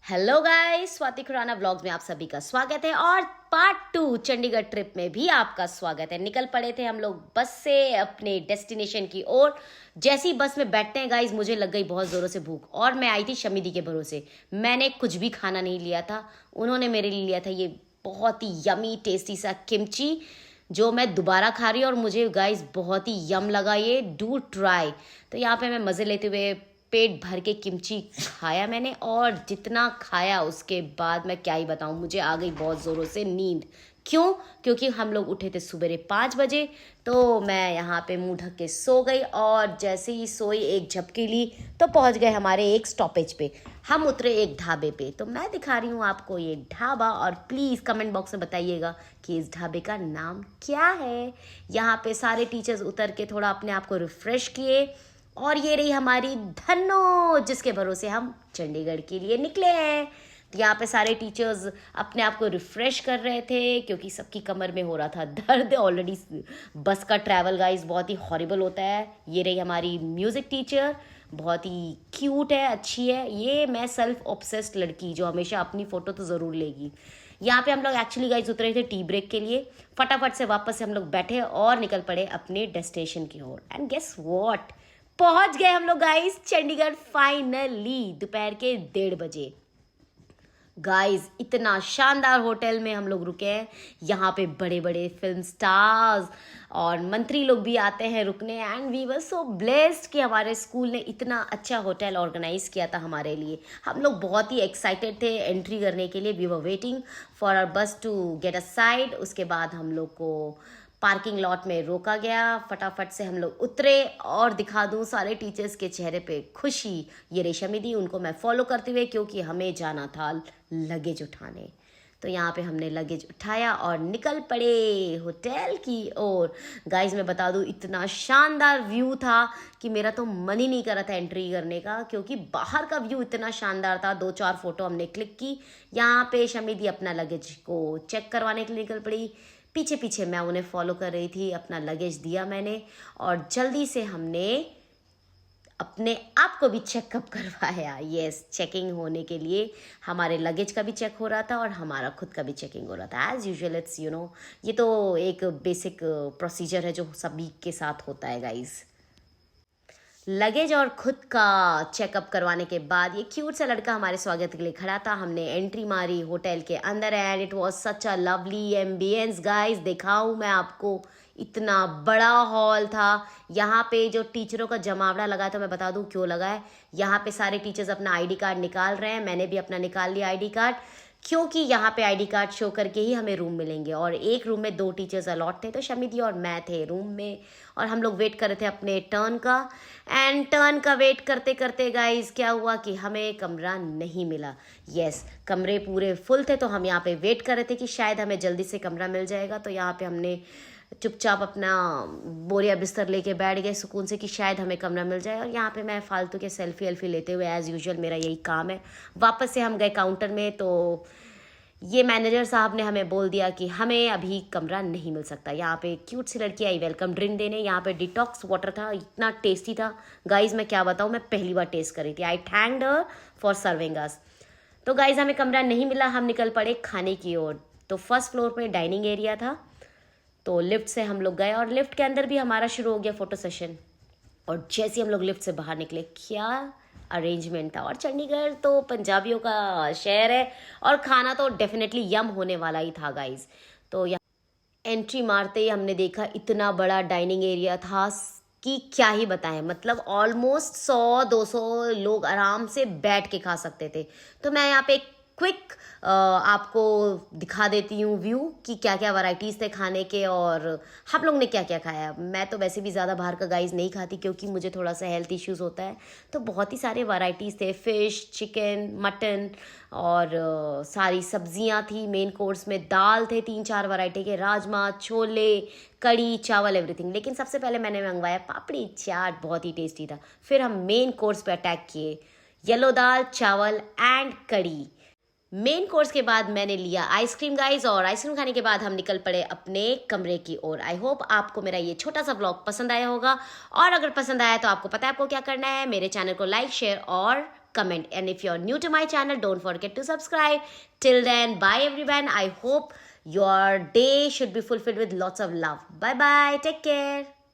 Hello guys, Swati Khurana vlogs में आप सभी का स्वागत है। और पार्ट 2 चंडीगढ़ ट्रिप में भी आपका स्वागत है। निकल पड़े थे हम लोग बस से अपने डेस्टिनेशन की ओर। जैसी बस में बैठते हैं गाइस, मुझे लग गई बहुत ज़ोरों से भूख और मैं आई थी शमी दी के भरोसे। मैंने कुछ भी खाना नहीं लिया था, उन्होंने मेरे लिए लिया था ये बहुत ही यमी टेस्टी सा किमची, जो मैं दोबारा खा रही हूँ और मुझे गाइस बहुत ही यम लगा। ये डू ट्राई। तो यहाँ पे मैं मज़े लेते हुए पेट भर के किमची खाया मैंने, और जितना खाया उसके बाद मैं क्या ही बताऊं, मुझे आ गई बहुत ज़ोरों से नींद। क्यों? क्योंकि हम लोग उठे थे सुबह 5 बजे। तो मैं यहाँ पे मुंह ढक के सो गई, और जैसे ही सोई एक झपकी ली तो पहुँच गए हमारे एक स्टॉपेज पे। हम उतरे एक ढाबे पे, तो मैं दिखा रही हूँ आपको ये ढाबा। और प्लीज़ कमेंट बॉक्स में बताइएगा कि इस ढाबे का नाम क्या है। यहाँ पे सारे टीचर्स उतर के थोड़ा अपने आप को रिफ़्रेश किए, और ये रही हमारी धन्नो, जिसके भरोसे हम चंडीगढ़ के लिए निकले हैं। तो यहाँ पे सारे टीचर्स अपने आप को रिफ़्रेश कर रहे थे, क्योंकि सबकी कमर में हो रहा था दर्द ऑलरेडी। बस का ट्रैवल गाइस बहुत ही हॉरिबल होता है। ये रही हमारी म्यूज़िक टीचर, बहुत ही क्यूट है, अच्छी है। ये मैं सेल्फ ऑब्सेस्ड लड़की जो हमेशा अपनी फ़ोटो तो ज़रूर लेगी। यहाँ पे हम लोग एक्चुअली गाइस उतरे थे टी ब्रेक के लिए। फटाफट से वापस से हम लोग बैठे और निकल पड़े अपने डेस्टिनेशन की ओर। एंड गेस व्हाट, पहुंच गए हम लोग गाइस चंडीगढ़ फाइनली दोपहर के 1:30 बजे। गाइस इतना शानदार होटल में हम लोग रुके हैं। यहाँ पे बड़े बड़े फिल्म स्टार्स और मंत्री लोग भी आते हैं रुकने। And we were so blessed कि हमारे स्कूल ने इतना अच्छा होटल ऑर्गेनाइज किया था हमारे लिए। हम लोग बहुत ही एक्साइटेड थे एंट्री करने के लिए। We were waiting for our bus to get a side. उसके बाद हम लोग को पार्किंग लॉट में रोका गया। फटाफट से हम लोग उतरे, और दिखा दूं सारे टीचर्स के चेहरे पे खुशी। ये रेशमी दी, उनको मैं फॉलो करते हुए, क्योंकि हमें जाना था लगेज उठाने। तो यहाँ पे हमने लगेज उठाया और निकल पड़े होटल की ओर। गाइस मैं बता दूं, इतना शानदार व्यू था कि मेरा तो मन ही नहीं कर रहा था एंट्री करने का, क्योंकि बाहर का व्यू इतना शानदार था। 2-4 फोटो हमने क्लिक की। यहाँ पे शमी दी अपना लगेज को चेक करवाने के लिए निकल पड़ी। पीछे पीछे मैं उन्हें फॉलो कर रही थी। अपना लगेज दिया मैंने, और जल्दी से हमने अपने आप को भी चेकअप करवाया। यस, चेकिंग होने के लिए हमारे लगेज का भी चेक हो रहा था और हमारा खुद का भी चेकिंग हो रहा था। एज यूजुअल इट्स ये तो एक बेसिक प्रोसीजर है जो सभी के साथ होता है गाइज। लगेज और खुद का चेकअप करवाने के बाद ये क्यूट सा लड़का हमारे स्वागत के लिए खड़ा था। हमने एंट्री मारी होटल के अंदर, and it was such a lovely ambience guys. दिखाऊं मैं आपको, इतना बड़ा हॉल था। यहाँ पे जो टीचरों का जमावड़ा लगा था, मैं बता दूं क्यों लगा है। यहाँ पे सारे टीचर्स अपना आईडी कार्ड निकाल रहे हैं। मैंने भी अपना निकाल लिया आईडी कार्ड, क्योंकि यहाँ पे आईडी कार्ड शो करके ही हमें रूम मिलेंगे। और एक रूम में 2 टीचर्स अलॉट थे, तो शमी दी और मैं थे रूम में, और हम लोग वेट कर रहे थे अपने टर्न का। एंड टर्न का वेट करते करते गाइस क्या हुआ कि हमें कमरा नहीं मिला। यस, कमरे पूरे फुल थे। तो हम यहाँ पे वेट कर रहे थे कि शायद हमें जल्दी से कमरा मिल जाएगा। तो यहाँ पे हमने चुपचाप अपना बोरिया बिस्तर लेके बैठ गए सुकून से कि शायद हमें कमरा मिल जाए। और यहाँ पे मैं फालतू के सेल्फी वेल्फी लेते हुए, एज़ यूजुअल मेरा यही काम है। वापस से हम गए काउंटर में, तो ये मैनेजर साहब ने हमें बोल दिया कि हमें अभी कमरा नहीं मिल सकता। यहाँ पे क्यूट सी लड़की आई वेलकम ड्रिंक देने। यहाँ पे डिटॉक्स वाटर था, इतना टेस्टी था गाइज, मैं क्या बताऊँ, मैं पहली बार टेस्ट करी थी। I thanked her for serving us. तो गाइज हमें कमरा नहीं मिला, हम निकल पड़े खाने की ओर। तो फर्स्ट फ्लोर पे डाइनिंग एरिया था, तो लिफ्ट से हम लोग गए, और लिफ्ट के अंदर भी हमारा शुरू हो गया फ़ोटो सेशन। और जैसे हम लोग लिफ्ट से बाहर निकले, क्या अरेंजमेंट था। और चंडीगढ़ तो पंजाबियों का शहर है, और खाना तो डेफिनेटली यम होने वाला ही था गाइज। तो यहाँ एंट्री मारते ही हमने देखा इतना बड़ा डाइनिंग एरिया था कि क्या ही बताएं। मतलब ऑलमोस्ट 100-200 लोग आराम से बैठ के खा सकते थे। तो मैं यहाँ पे क्विक आपको दिखा देती हूँ व्यू कि क्या क्या वैरायटीज़ थे खाने के, और हम लोग ने क्या क्या खाया। मैं तो वैसे भी ज़्यादा बाहर का गाइस नहीं खाती, क्योंकि मुझे थोड़ा सा हेल्थ इश्यूज़ होता है। तो बहुत ही सारे वैरायटीज़ थे, फ़िश, चिकन, मटन, और सारी सब्जियां थी। मेन कोर्स में दाल थे 3-4 वैरायटी के, राजमा, छोले, कड़ी, चावल, एवरीथिंग। लेकिन सबसे पहले मैंने मंगवाया पापड़ी चाट, बहुत ही टेस्टी था। फिर हम मेन कोर्स पे अटैक किए, येलो दाल, चावल एंड कड़ी। मेन कोर्स के बाद मैंने लिया आइसक्रीम गाइस, और आइसक्रीम खाने के बाद हम निकल पड़े अपने कमरे की ओर। आई होप आपको मेरा ये छोटा सा व्लॉग पसंद आया होगा, और अगर पसंद आया तो आपको पता है आपको क्या करना है। मेरे चैनल को लाइक, शेयर और comment. And if you're new to my channel, don't forget to subscribe. Till then, bye everyone. I hope your day should be fulfilled with lots of love. Bye bye. Take care.